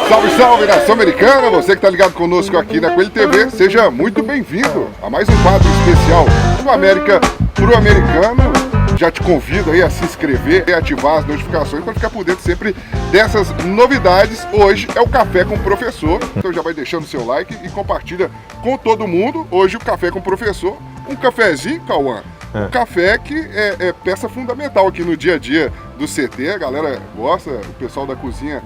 Salve, salve, nação americana! Você que está ligado conosco aqui na Coelho TV, seja muito bem-vindo a mais um quadro especial do América pro Americano. Já te convido aí a se inscrever e ativar as notificações para ficar por dentro sempre dessas novidades. Hoje é o Café com o Professor, então já vai deixando o seu like e compartilha com todo mundo. Hoje o Café com o Professor, um cafezinho, Cauã. Um café que é peça fundamental aqui no dia a dia do CT, a galera gosta, o pessoal da cozinha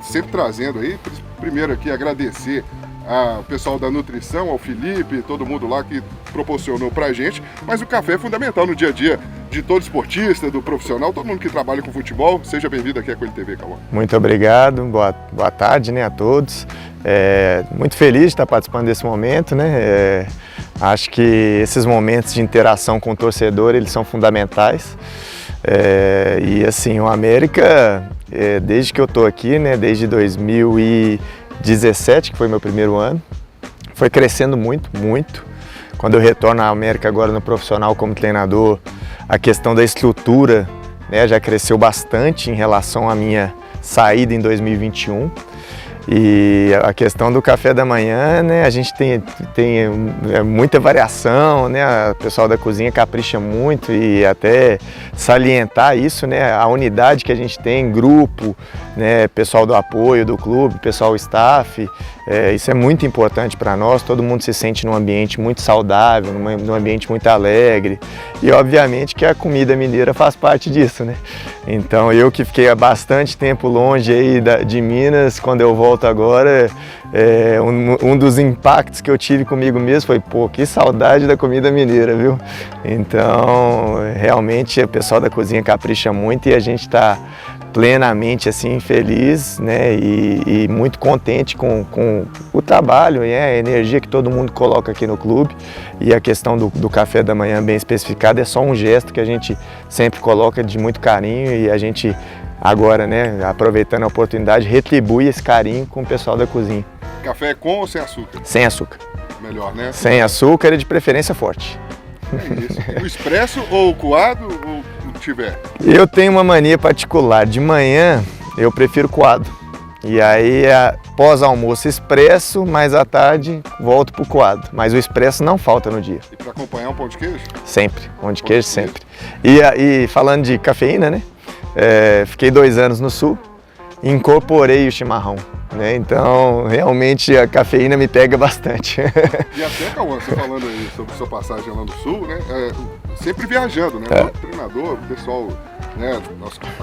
sempre trazendo aí. Primeiro aqui agradecer ao pessoal da nutrição, ao Felipe, todo mundo lá que proporcionou pra gente, mas o café é fundamental no dia a dia de todo esportista, do profissional, todo mundo que trabalha com futebol. Seja bem-vindo aqui à Coelho TV, Cauã. Muito obrigado, boa tarde, né, a todos. Muito feliz de estar participando desse momento, né? Acho que esses momentos de interação com o torcedor, eles são fundamentais. E assim, o América, desde que eu estou aqui, né, desde 2017, que foi meu primeiro ano, foi crescendo muito, muito. Quando eu retorno à América agora no profissional como treinador, a questão da estrutura, né, já cresceu bastante em relação à minha saída em 2021. E a questão do café da manhã, né, a gente tem muita variação, né, o pessoal da cozinha capricha muito, e até salientar isso, né, a unidade que a gente tem, grupo, né, pessoal do apoio do clube, pessoal staff, isso é muito importante para nós. Todo mundo se sente num ambiente muito saudável, num ambiente muito alegre, e obviamente que a comida mineira faz parte disso, né. Então eu que fiquei há bastante tempo longe aí de Minas, quando eu volto agora, um dos impactos que eu tive comigo mesmo foi, pô, que saudade da comida mineira, viu? Então, realmente o pessoal da cozinha capricha muito e a gente está plenamente assim feliz, né, e muito contente com o trabalho e a energia que todo mundo coloca aqui no clube. E a questão do café da manhã bem especificado é só um gesto que a gente sempre coloca de muito carinho, e a gente agora, né, aproveitando a oportunidade, retribui esse carinho com o pessoal da cozinha. Café com ou sem açúcar? Sem açúcar. Melhor, né? Sem açúcar e de preferência forte. É isso. O expresso ou o coado ou o que tiver? Eu tenho uma mania particular. De manhã eu prefiro coado. E aí, pós-almoço expresso, mas à tarde volto pro coado. Mas o expresso não falta no dia. E para acompanhar um pão de queijo? Sempre, pão de queijo sempre. E falando de cafeína, né? Fiquei 2 anos no Sul, incorporei o chimarrão, né? Então realmente a cafeína me pega bastante. E até, Cauã, você falando aí sobre sua passagem lá no Sul, né? Sempre viajando, né? O treinador, o pessoal, né?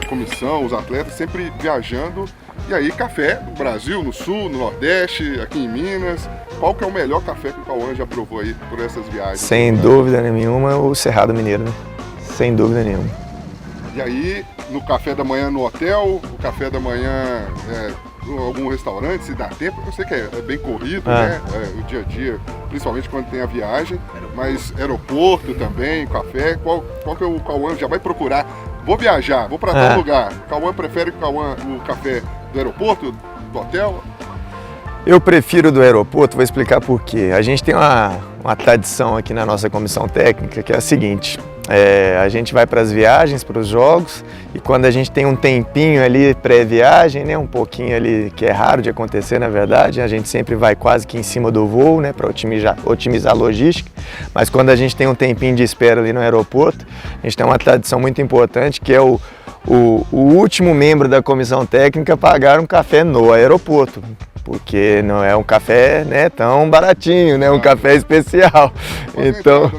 A comissão, os atletas sempre viajando. E aí, café no Brasil, no Sul, no Nordeste, aqui em Minas. Qual que é o melhor café que o Cauã já provou aí por essas viagens? Sem dúvida nenhuma, o Cerrado Mineiro, né? Sem dúvida nenhuma. E aí, no café da manhã no hotel, o café da manhã em algum restaurante, se dá tempo. Eu sei que é bem corrido, né? O dia a dia, principalmente quando tem a viagem. Mas aeroporto também, café. Qual que é o Cauã já vai procurar? Vou viajar, vou para tal lugar. O Cauã prefere o café do aeroporto, do hotel? Eu prefiro do aeroporto, vou explicar por quê. A gente tem uma tradição aqui na nossa comissão técnica que é a seguinte: a gente vai para as viagens, para os jogos, e quando a gente tem um tempinho ali pré-viagem, né, um pouquinho ali, que é raro de acontecer na verdade, a gente sempre vai quase que em cima do voo, né, para otimizar a logística, mas quando a gente tem um tempinho de espera ali no aeroporto, a gente tem uma tradição muito importante que é o último membro da comissão técnica pagar um café no aeroporto. Porque não é um café, né, tão baratinho, né, um café especial. Então,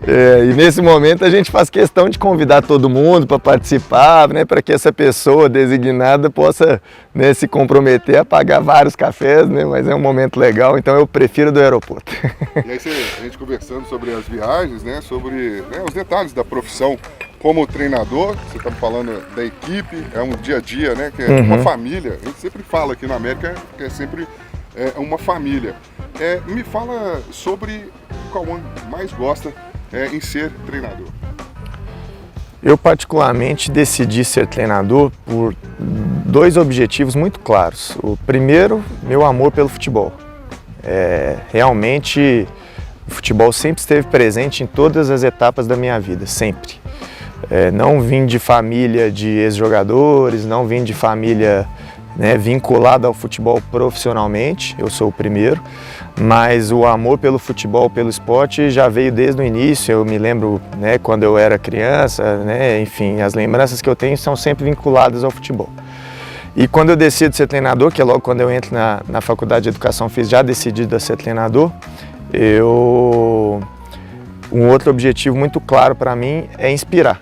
e nesse momento a gente faz questão de convidar todo mundo para participar, né, para que essa pessoa designada possa, né, se comprometer a pagar vários cafés, né, mas é um momento legal, então eu prefiro do aeroporto. E aí a gente conversando sobre as viagens, né, sobre, né, os detalhes da profissão. Como treinador, você está falando da equipe, é um dia a dia, né? Que é uma família. A gente sempre fala aqui na América que é sempre uma família. Me fala sobre o Cauã mais gosta em ser treinador. Eu particularmente decidi ser treinador por 2 objetivos muito claros. O primeiro, meu amor pelo futebol. Realmente o futebol sempre esteve presente em todas as etapas da minha vida, sempre. Não vim de família de ex-jogadores, não vim de família né, vinculado ao futebol profissionalmente, eu sou o primeiro, mas o amor pelo futebol, pelo esporte já veio desde o início. Eu me lembro, né, quando eu era criança, né, enfim, as lembranças que eu tenho são sempre vinculadas ao futebol. E quando eu decido ser treinador, que é logo quando eu entro na faculdade de educação física, já decidido a ser treinador, um outro objetivo muito claro para mim é inspirar.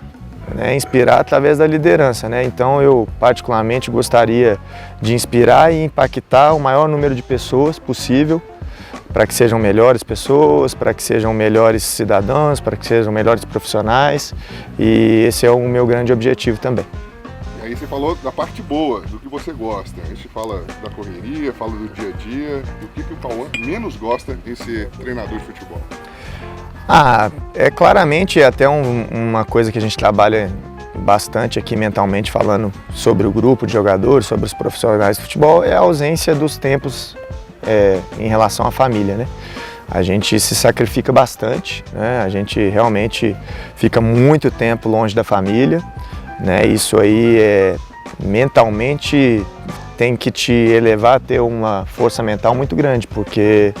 Né, inspirar através da liderança, né? Então eu particularmente gostaria de inspirar e impactar o maior número de pessoas possível para que sejam melhores pessoas, para que sejam melhores cidadãos, para que sejam melhores profissionais, e esse é o meu grande objetivo também. E aí você falou da parte boa, do que você gosta. A gente fala da correria, fala do dia a dia, do que o Cauã menos gosta em ser treinador de futebol. É claramente até uma coisa que a gente trabalha bastante aqui mentalmente, falando sobre o grupo de jogadores, sobre os profissionais de futebol, é a ausência dos tempos em relação à família, né? A gente se sacrifica bastante, né? A gente realmente fica muito tempo longe da família, né? Isso aí mentalmente tem que te elevar a ter uma força mental muito grande, porque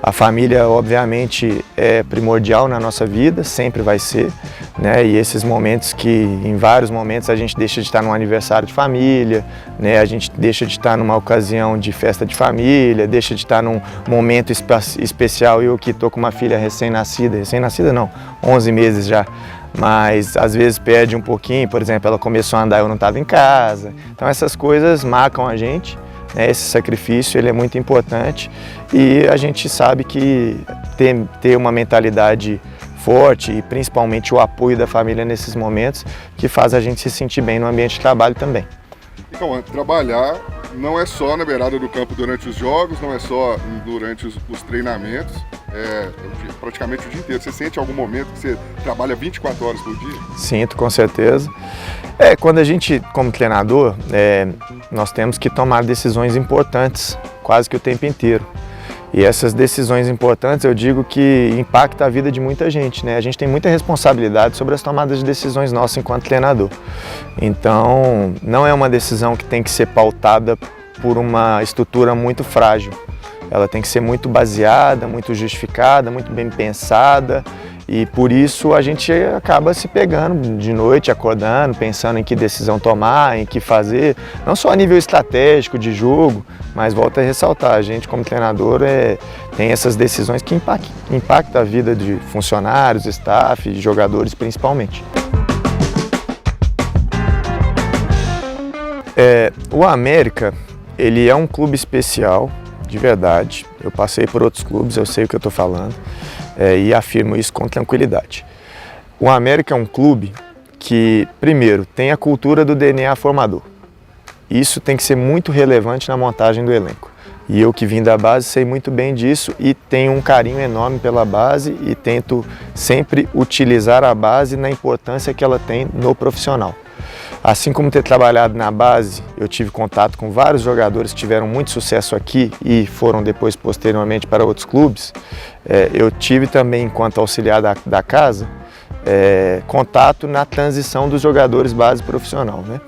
a família, obviamente, é primordial na nossa vida, sempre vai ser, né? E esses momentos que, em vários momentos, a gente deixa de estar num aniversário de família, né? A gente deixa de estar numa ocasião de festa de família, deixa de estar num momento especial. Eu que estou com uma filha recém-nascida não, 11 meses já, mas às vezes perde um pouquinho, por exemplo, ela começou a andar e eu não estava em casa. Então essas coisas marcam a gente. Esse sacrifício ele é muito importante e a gente sabe que ter uma mentalidade forte e principalmente o apoio da família nesses momentos que faz a gente se sentir bem no ambiente de trabalho também. Então, trabalhar não é só na beirada do campo durante os jogos, não é só durante os treinamentos, praticamente o dia inteiro. Você sente algum momento que você trabalha 24 horas por dia? Sinto, com certeza. Quando a gente, como treinador, nós temos que tomar decisões importantes quase que o tempo inteiro. E essas decisões importantes, eu digo que impactam a vida de muita gente, né? A gente tem muita responsabilidade sobre as tomadas de decisões nossas enquanto treinador. Então, não é uma decisão que tem que ser pautada por uma estrutura muito frágil. Ela tem que ser muito baseada, muito justificada, muito bem pensada. E por isso a gente acaba se pegando de noite, acordando, pensando em que decisão tomar, em que fazer, não só a nível estratégico de jogo, mas volto a ressaltar, a gente como treinador tem essas decisões que impactam a vida de funcionários, staff, de jogadores principalmente. O América, ele é um clube especial, de verdade. Eu passei por outros clubes, eu sei o que eu estou falando. E afirmo isso com tranquilidade. O América é um clube que, primeiro, tem a cultura do DNA formador. Isso tem que ser muito relevante na montagem do elenco. E eu que vim da base sei muito bem disso e tenho um carinho enorme pela base e tento sempre utilizar a base na importância que ela tem no profissional. Assim como ter trabalhado na base, eu tive contato com vários jogadores que tiveram muito sucesso aqui e foram depois, posteriormente, para outros clubes. Eu tive também, enquanto auxiliar da casa, contato na transição dos jogadores base profissional, né?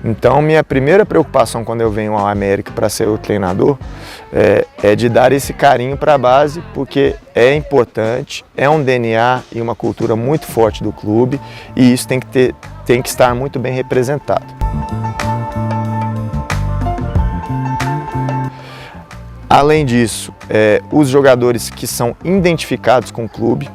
Então, minha primeira preocupação quando eu venho ao América para ser o treinador é de dar esse carinho para a base, porque é importante, é um DNA e uma cultura muito forte do clube e isso tem que estar muito bem representado. Além disso, os jogadores que são identificados com o clube,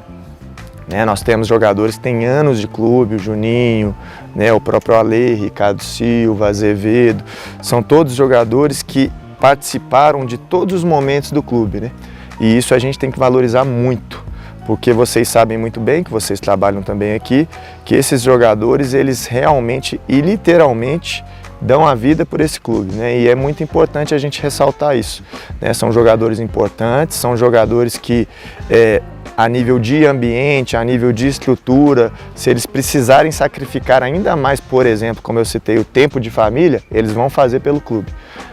né, nós temos jogadores que têm anos de clube, o Juninho, né, o próprio Ale, Ricardo Silva, Azevedo, são todos jogadores que participaram de todos os momentos do clube, né? E isso a gente tem que valorizar muito, porque vocês sabem muito bem, que vocês trabalham também aqui, que esses jogadores, eles realmente e literalmente dão a vida por esse clube, né? E é muito importante a gente ressaltar isso, né? São jogadores importantes, são jogadores que a nível de ambiente, a nível de estrutura, se eles precisarem sacrificar ainda mais, por exemplo, como eu citei, o tempo de família, eles vão fazer pelo clube,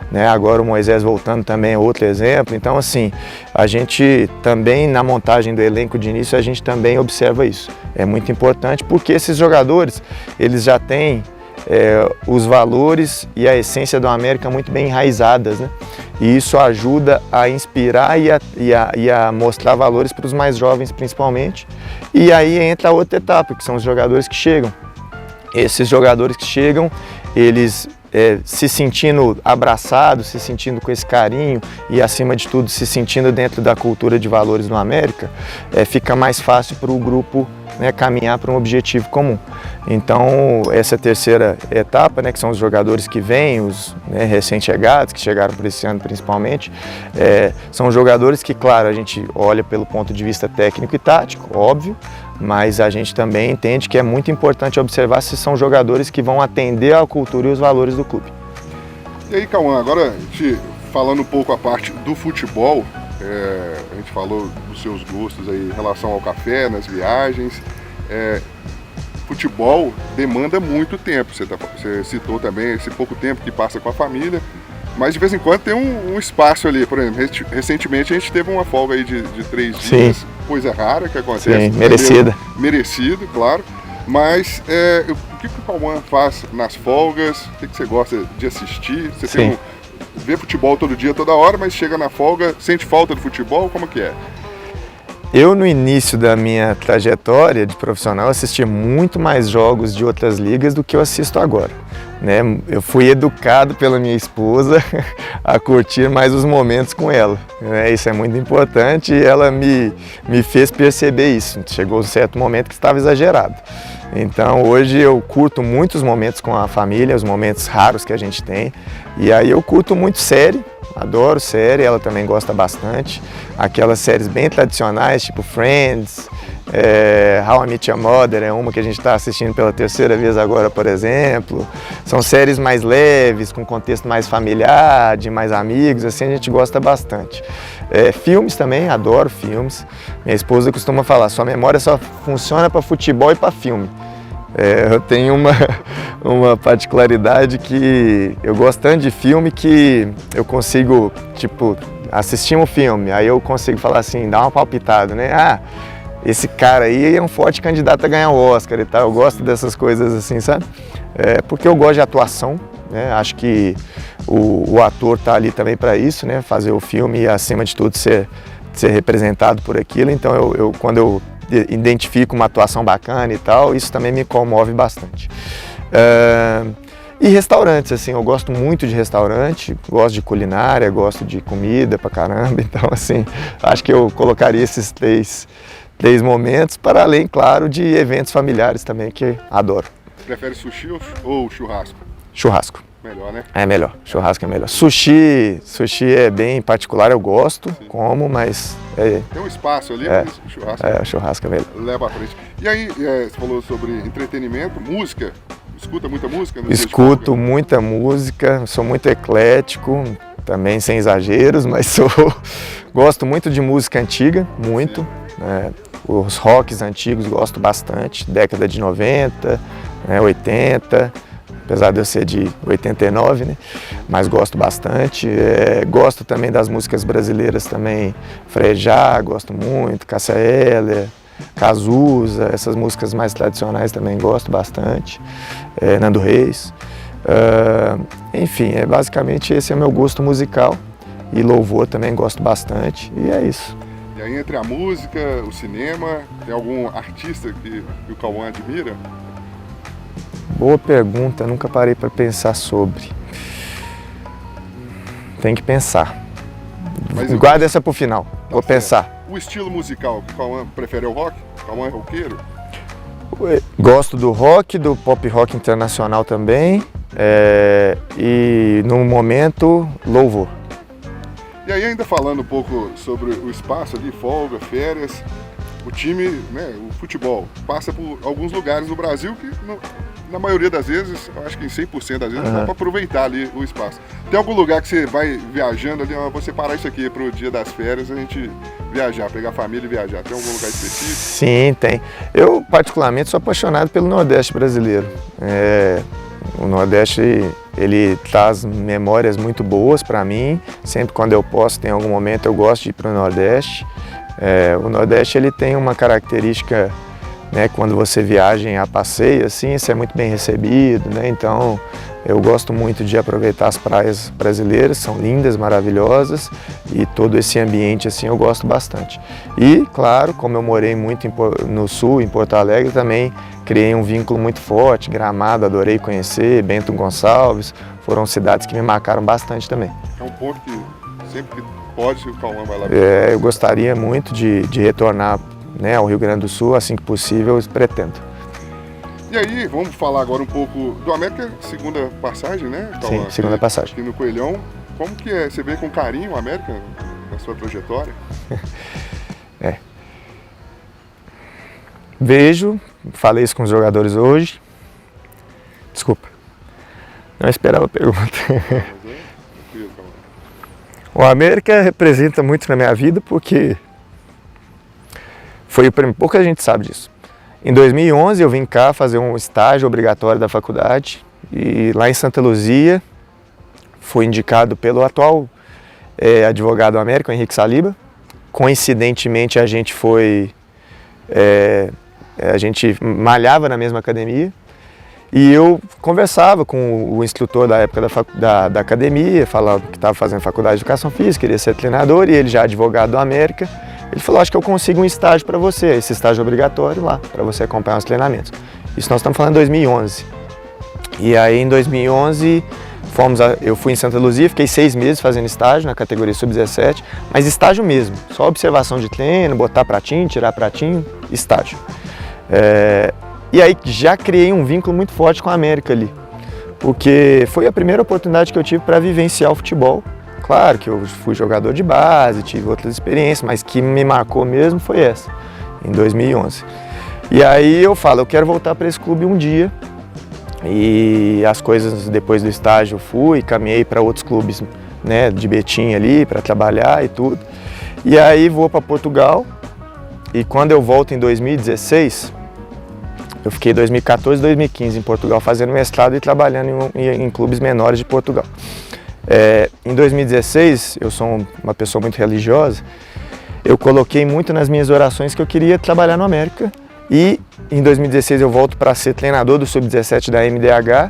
né? Agora o Moisés voltando também é outro exemplo. Então, assim, a gente também na montagem do elenco de início, a gente também observa isso. É muito importante porque esses jogadores, eles já têm os valores e a essência do América muito bem enraizadas, né? E isso ajuda a inspirar e a mostrar valores para os mais jovens principalmente. E aí entra a outra etapa, que são os jogadores que chegam. Esses jogadores que chegam, eles se sentindo abraçados, se sentindo com esse carinho e, acima de tudo, se sentindo dentro da cultura de valores do América, fica mais fácil para o grupo, né, caminhar para um objetivo comum. Então, essa terceira etapa, né, que são os jogadores que vêm, os, né, recém-chegados, que chegaram por esse ano principalmente, são jogadores que, claro, a gente olha pelo ponto de vista técnico e tático, óbvio, mas a gente também entende que é muito importante observar se são jogadores que vão atender à cultura e os valores do clube. E aí, Cauã, agora falando um pouco a parte do futebol, a gente falou dos seus gostos aí em relação ao café, nas viagens. Futebol demanda muito tempo, você citou também esse pouco tempo que passa com a família, mas de vez em quando tem um espaço ali. Por exemplo, recentemente a gente teve uma folga aí de 3 dias, coisa rara que acontece. Sim, merecida. Merecido, claro. Mas o que o Cauã faz nas folgas? O que você gosta de assistir? Você vê futebol todo dia, toda hora, mas chega na folga, sente falta do futebol? Como que é? Eu, no início da minha trajetória de profissional, assisti muito mais jogos de outras ligas do que eu assisto agora, né? Eu fui educado pela minha esposa a curtir mais os momentos com ela, né? Isso é muito importante e ela me fez perceber isso. Chegou um certo momento que estava exagerado. Então, hoje eu curto muitos momentos com a família, os momentos raros que a gente tem. E aí eu curto muito série. Adoro série, ela também gosta bastante. Aquelas séries bem tradicionais, tipo Friends, How I Met Your Mother é uma que a gente está assistindo pela terceira vez agora, por exemplo. São séries mais leves, com contexto mais familiar, de mais amigos, assim a gente gosta bastante. Filmes também, adoro filmes. Minha esposa costuma falar, sua memória só funciona para futebol e para filme. Eu tenho uma particularidade que eu gosto tanto de filme que eu consigo, tipo, assistir um filme, aí eu consigo falar assim, dar uma palpitada, né? Ah, esse cara aí é um forte candidato a ganhar o Oscar e tal. Eu gosto dessas coisas assim, sabe? Porque eu gosto de atuação, né? Acho que o ator tá ali também para isso, né? Fazer o filme e, acima de tudo, ser representado por aquilo. Então, quando eu identifico uma atuação bacana e tal, isso também me comove bastante. E restaurantes, assim, eu gosto muito de restaurante, gosto de culinária, gosto de comida pra caramba, então, assim, acho que eu colocaria esses três momentos, para além, claro, de eventos familiares também, que adoro. Prefere sushi ou churrasco? Churrasco. Melhor, né? É melhor, churrasco é melhor. Sushi é bem particular, eu gosto, como, mas... Tem um espaço ali, mas o churrasco... o churrasco é melhor. Leva à frente. E aí, você falou sobre entretenimento, música. Escuta muita música? Escuto muita música, sou muito eclético, também sem exageros, mas gosto muito de música antiga, muito. Os rocks antigos gosto bastante, década de 90, 80, apesar de eu ser de 89, né? Mas gosto bastante. Gosto também das músicas brasileiras também, Frejá, gosto muito, Cássia Eller, Cazuza, essas músicas mais tradicionais também gosto bastante, Nando Reis. Enfim, basicamente esse é o meu gosto musical, e louvor também gosto bastante, e é isso. E aí, entre a música, o cinema, tem algum artista que o Cauã admira? Boa pergunta, nunca parei para pensar sobre. Tem que pensar. Guarda essa para o final, vou pensar. O estilo musical, o Cauã prefere o rock? O Cauã é roqueiro? Gosto do rock, do pop rock internacional também, e no momento, louvor. E aí, ainda falando um pouco sobre o espaço ali, folga, férias, o time, né, o futebol, passa por alguns lugares no Brasil que, na maioria das vezes, eu acho que em 100% das vezes, dá para aproveitar ali o espaço. Tem algum lugar que você vai viajando ali, vou separar isso aqui para o dia das férias, a gente viajar, pegar a família e viajar. Tem algum lugar específico? Sim, tem. Eu, particularmente, sou apaixonado pelo Nordeste brasileiro. O Nordeste, ele traz memórias muito boas para mim. Sempre quando eu posso, tem algum momento, eu gosto de ir para o Nordeste. O Nordeste, ele tem uma característica né? Quando você viaja a passeio, assim, você é muito bem recebido, né? Então, eu gosto muito de aproveitar as praias brasileiras, são lindas, maravilhosas, e todo esse ambiente, assim, eu gosto bastante. E, claro, como eu morei muito no Sul, em Porto Alegre, também criei um vínculo muito forte. Gramado, adorei conhecer, Bento Gonçalves, foram cidades que me marcaram bastante também. É um ponto que sempre que pode, o Cauã vai lá. Eu gostaria muito de retornar, né, ao Rio Grande do Sul, assim que possível, eu pretendo. E aí, vamos falar agora um pouco do América, segunda passagem, né, Cauã? Sim, segunda passagem. Aqui no Coelhão. Como que é? Você vê com carinho o América na sua trajetória? Vejo, falei isso com os jogadores hoje. Desculpa, não esperava a pergunta. O América representa muito na minha vida porque foi o primeiro, pouca gente sabe disso. Em 2011 eu vim cá fazer um estágio obrigatório da faculdade e lá em Santa Luzia fui indicado pelo atual advogado do América, o Henrique Saliba. Coincidentemente a gente malhava na mesma academia e eu conversava com o instrutor da época da academia, falava que estava fazendo faculdade de educação física, queria ser treinador, e ele já advogado do América. Ele falou, acho que eu consigo um estágio para você, esse estágio obrigatório lá, para você acompanhar os treinamentos. Isso nós estamos falando em 2011. E aí em 2011 eu fui em Santa Luzia, fiquei 6 meses fazendo estágio na categoria sub-17, mas estágio mesmo, só observação de treino, botar pratinho, tirar pratinho, estágio. E aí já criei um vínculo muito forte com a América ali, porque foi a primeira oportunidade que eu tive para vivenciar o futebol. Claro que eu fui jogador de base, tive outras experiências, mas que me marcou mesmo foi essa, em 2011. E aí eu falo, eu quero voltar para esse clube um dia. E as coisas, depois do estágio, eu fui, caminhei para outros clubes, né, de Betim ali, para trabalhar e tudo. E aí vou para Portugal, e quando eu volto em 2016, eu fiquei 2014 e 2015 em Portugal fazendo mestrado e trabalhando em clubes menores de Portugal. Em 2016, eu sou uma pessoa muito religiosa, eu coloquei muito nas minhas orações que eu queria trabalhar no América. E em 2016 eu volto para ser treinador do Sub-17 da MDH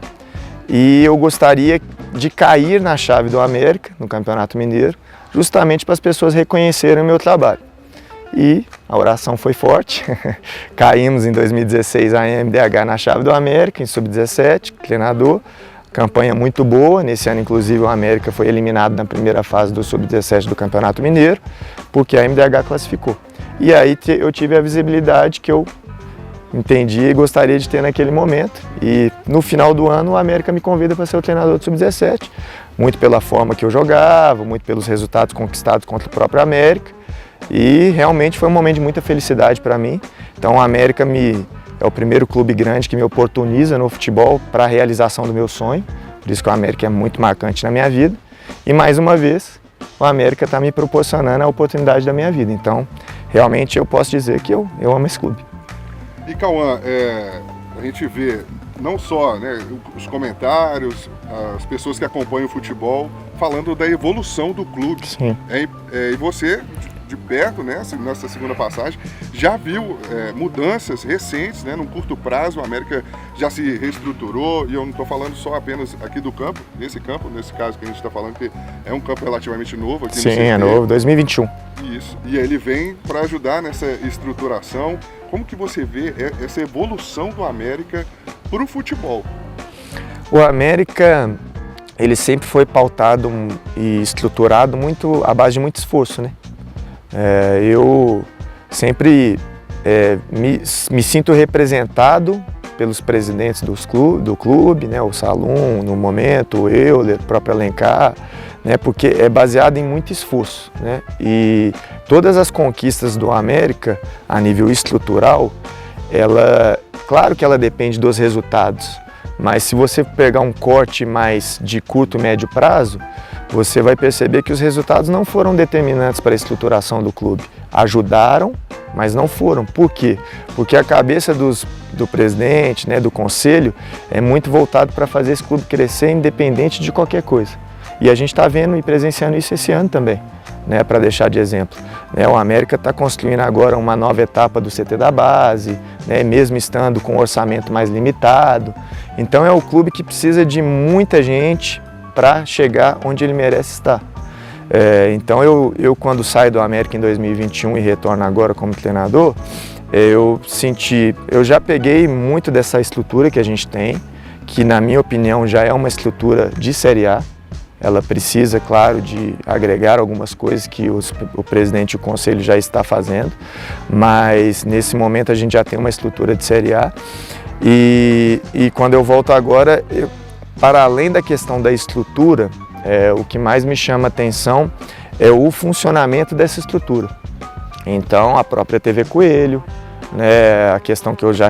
e eu gostaria de cair na chave do América, no Campeonato Mineiro, justamente para as pessoas reconhecerem o meu trabalho. E a oração foi forte, caímos em 2016 a MDH na chave do América, em Sub-17, treinador, campanha muito boa. Nesse ano, inclusive, o América foi eliminado na primeira fase do Sub-17 do Campeonato Mineiro, porque a MDH classificou. E aí eu tive a visibilidade que eu entendi e gostaria de ter naquele momento. E no final do ano o América me convida para ser o treinador do Sub-17, muito pela forma que eu jogava, muito pelos resultados conquistados contra o próprio América. E realmente foi um momento de muita felicidade para mim. Então o América é o primeiro clube grande que me oportuniza no futebol para a realização do meu sonho. Por isso que o América é muito marcante na minha vida. E mais uma vez, o América está me proporcionando a oportunidade da minha vida. Então, realmente eu posso dizer que eu amo esse clube. E Cauã, a gente vê não só, né, os comentários, as pessoas que acompanham o futebol, falando da evolução do clube. Sim. E você, de perto, né, nessa segunda passagem, já viu mudanças recentes, né, num curto prazo. O América já se reestruturou, e eu não estou falando só apenas aqui do campo, nesse caso que a gente está falando, que é um campo relativamente novo aqui no CT. Sim, é novo, 2021. Isso, e ele vem para ajudar nessa estruturação. Como que você vê essa evolução do América para o futebol? O América, ele sempre foi pautado e estruturado muito à base de muito esforço, né? Eu sempre me sinto representado pelos presidentes do clube, né? O Salum, no momento, o Euler, o próprio Alencar, né? Porque é baseado em muito esforço, né? E todas as conquistas do América, a nível estrutural, claro que ela depende dos resultados, mas se você pegar um corte mais de curto e médio prazo, você vai perceber que os resultados não foram determinantes para a estruturação do clube. Ajudaram, mas não foram. Por quê? Porque a cabeça do presidente, né, do conselho, é muito voltado para fazer esse clube crescer independente de qualquer coisa. E a gente está vendo e presenciando isso esse ano também, né, para deixar de exemplo. O América está construindo agora uma nova etapa do CT da base, né, mesmo estando com um orçamento mais limitado. Então é o clube que precisa de muita gente para chegar onde ele merece estar. Então eu quando saio do América em 2021 e retorno agora como treinador, eu já peguei muito dessa estrutura que a gente tem, que na minha opinião já é uma estrutura de Série A. Ela precisa, claro, de agregar algumas coisas que o presidente e o conselho já está fazendo, mas nesse momento a gente já tem uma estrutura de Série A e quando eu volto agora, para além da questão da estrutura, o que mais me chama a atenção é o funcionamento dessa estrutura. Então, a própria TV Coelho, né, a questão que eu já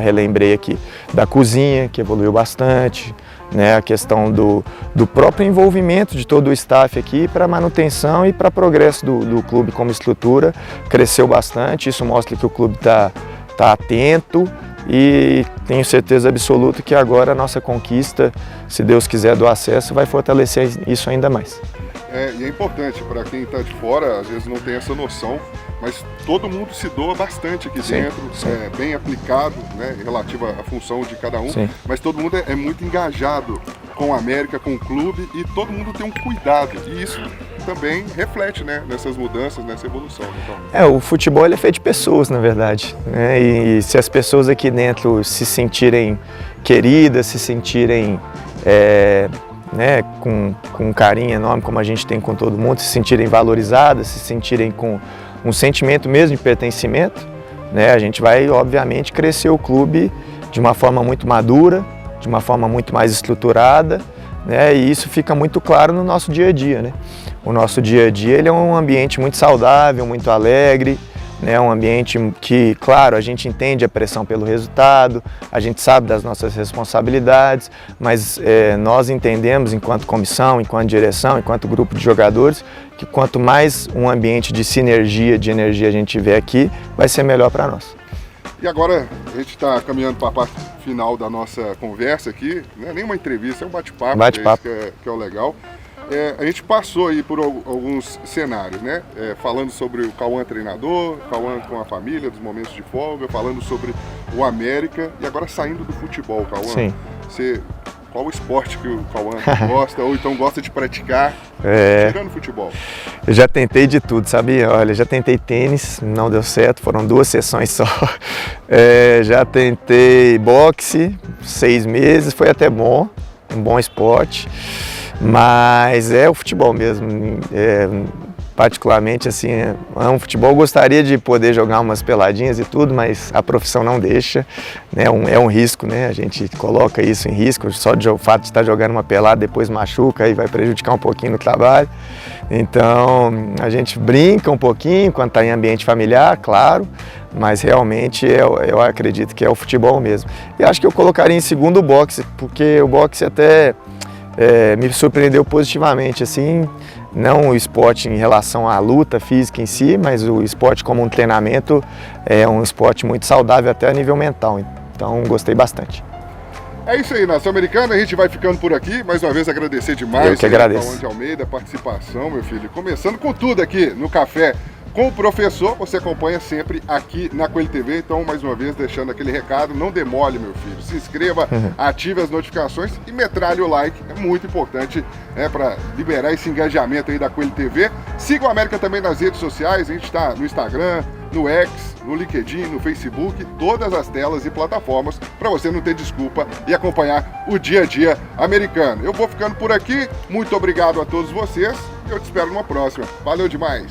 relembrei aqui da cozinha, que evoluiu bastante, né, a questão do próprio envolvimento de todo o staff aqui para manutenção e para progresso do clube como estrutura, cresceu bastante. Isso mostra que o clube está atento e tenho certeza absoluta que agora a nossa conquista, se Deus quiser, do acesso vai fortalecer isso ainda mais. E é importante para quem está de fora, às vezes não tem essa noção, mas todo mundo se doa bastante aqui dentro, bem aplicado, né, relativo à função de cada um, mas todo mundo é muito engajado com a América, com o clube, e todo mundo tem um cuidado, e isso também reflete, né, nessas mudanças, nessa evolução. Então. O futebol ele é feito de pessoas, na verdade, né, e se as pessoas aqui dentro se sentirem queridas, se sentirem né, com um carinho enorme como a gente tem com todo mundo, se sentirem valorizadas, se sentirem com um sentimento mesmo de pertencimento, né, a gente vai obviamente crescer o clube de uma forma muito madura, de uma forma muito mais estruturada, né, e isso fica muito claro no nosso dia a dia, né. O nosso dia a dia ele é um ambiente muito saudável, muito alegre, né, um ambiente que, claro, a gente entende a pressão pelo resultado, a gente sabe das nossas responsabilidades, mas nós entendemos enquanto comissão, enquanto direção, enquanto grupo de jogadores, que quanto mais um ambiente de sinergia, de energia a gente tiver aqui, vai ser melhor para nós. E agora a gente está caminhando para a parte final da nossa conversa aqui, não é nem uma entrevista, é um bate-papo, que é o legal. A gente passou aí por alguns cenários, né? Falando sobre o Cauã treinador, Cauã com a família, dos momentos de folga, falando sobre o América e agora saindo do futebol, Cauã. Sim. Qual o esporte que o Cauã gosta ou então gosta de praticar, tirando futebol? Eu já tentei de tudo, sabia? Olha, já tentei tênis, não deu certo, foram 2 sessões só. Já tentei boxe, 6 meses, foi até bom, um bom esporte. Mas é o futebol mesmo, particularmente assim, amo futebol, gostaria de poder jogar umas peladinhas e tudo, mas a profissão não deixa, né? É um risco, né? A gente coloca isso em risco, só o fato de estar jogando uma pelada depois machuca e vai prejudicar um pouquinho no trabalho. Então a gente brinca um pouquinho quando está em ambiente familiar, claro, mas realmente eu acredito que é o futebol mesmo. E acho que eu colocaria em segundo o boxe, porque o boxe até me surpreendeu positivamente, assim, não o esporte em relação à luta física em si, mas o esporte como um treinamento é um esporte muito saudável até a nível mental, então gostei bastante. É isso aí, Nação Americana, a gente vai ficando por aqui, mais uma vez agradecer demais. Eu que agradeço. Cauã de Almeida, a participação, meu filho, começando com tudo aqui no Café com o Professor, você acompanha sempre aqui na Coelho TV, então mais uma vez deixando aquele recado, não demole, meu filho, se inscreva, ative as notificações e metralhe o like, é muito importante para liberar esse engajamento aí da Coelho TV. Siga o América também nas redes sociais, a gente está no Instagram, no X, no LinkedIn, no Facebook, todas as telas e plataformas para você não ter desculpa e acompanhar o dia a dia americano. Eu vou ficando por aqui, muito obrigado a todos vocês e eu te espero numa próxima. Valeu demais!